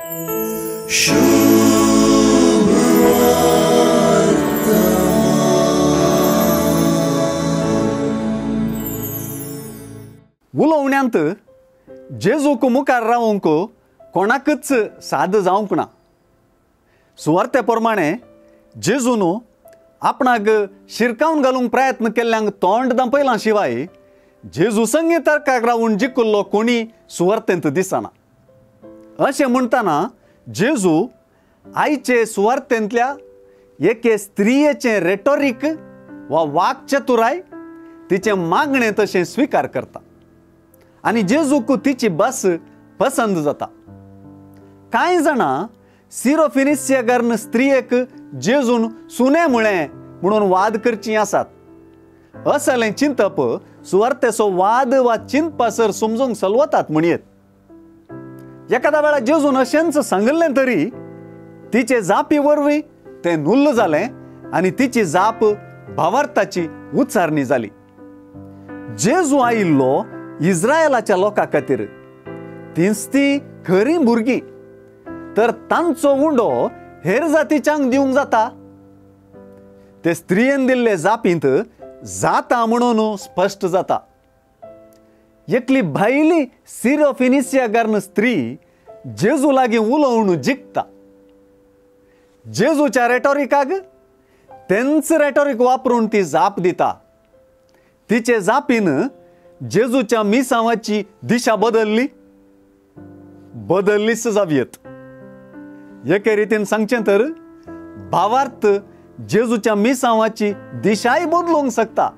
उलोवण्यांत जेजूक मुखार रावूंक कोणाकच साद जावंक ना. सुवार्ते प्रमाणे जेजून आपणाक शिरकावन घालूंक प्रयत्न केल्ल्यांक तोंड दांपयलां शिवाय जेजू संगी तर्काक रावून जिखुल्लो कोणी सुवार्तेंत दिसना. अशें म्हणटना जेजू आयचे सुवार्तेंतल्या एके स्त्रियेचें रेटोरीक वा वाक्चतुराय तिचे मागणें तशें स्विकार करता आनी जेजूक तिची भास पसंद जाता. कांय जाणां सिरोफिनिसियन स्त्रियेक जेजून सुने म्हळें म्हणून वाद करचीं आसात. असलें चिंतप सुवार्तेचो वाद वा चिंतपासर समजूंक चलवतात म्हणयेत. एखाद्या वेळा जेजून अशेंच सांगलें तरी तिचे जापी वरवीं तें नुल्ल जालें आनी तिची जाप भावार्थाची उच्चारणी जाली. जेजू आयिल्लो इस्रायेलाच्या लोकां खातीर, तींच ती खरीं भुरगीं, तर तांचो उंडो हेर जातीच्यांक दिवंक जाता. ते स्त्रियेन दिल्ले जापींत जाता म्हणून स्पश्ट जाता. एकली भायली सिरोफिनिसियन स्त्री जेजू लागीं उलोवन जिखता. जेजूच्या रेटोरिकाक तेंच रेटोरीक वापरून ती जाप दिता. तिचे जापीन जेजूच्या मिसांवाची दिशा बदललीच जावयेत. एके रितीन सांगचें तर भावार्थ जेजूच्या मिसांवाची दिशाय बदलूंक शकता.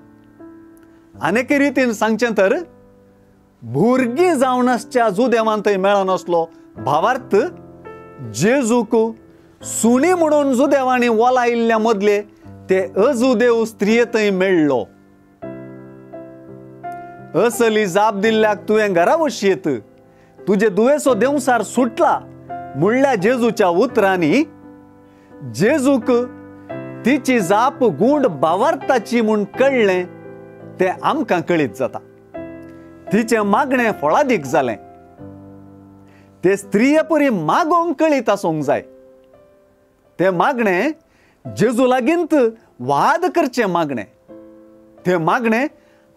आनेके रितीन सांगचें तर भुरगीं जावनासच्या जुदेवांतय मेळनासलो भावार्थ जेजूक सुणी म्हणून जुदेवांनी ओलायिल्ल्या मदले ते अजुदेव स्त्रियेतय मेळ्ळो. असली जाप दिल्ल्याक तुवें घरा वशीत तुजे दुयेसो देंवसार सुटला म्हणल्या जेजूच्या उतरांनी जेजूक तिची जाप गूंड भावार्थाची म्हूण कळ्ळें तें आमकां कळीत जाता. तिचें मागणें फळादीक जालें. ते स्त्रिये परी मागोवंक कळीत आसूंक जाय. तें मागणें जेजू लागींत वाद करचें मागणें. तें मागणें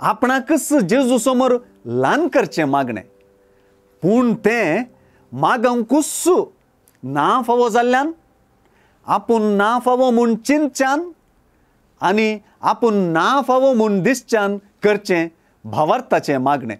आपणाकच जेजू समोर ल्हान करचें मागणें. पूण तें मागंकूच ना फावो जाल्ल्यान, आपूण ना फावो म्हूण चिंतच्यान आनी आपूण ना फावो म्हूण दिसच्यान करचें भावार्थाचें मागणें.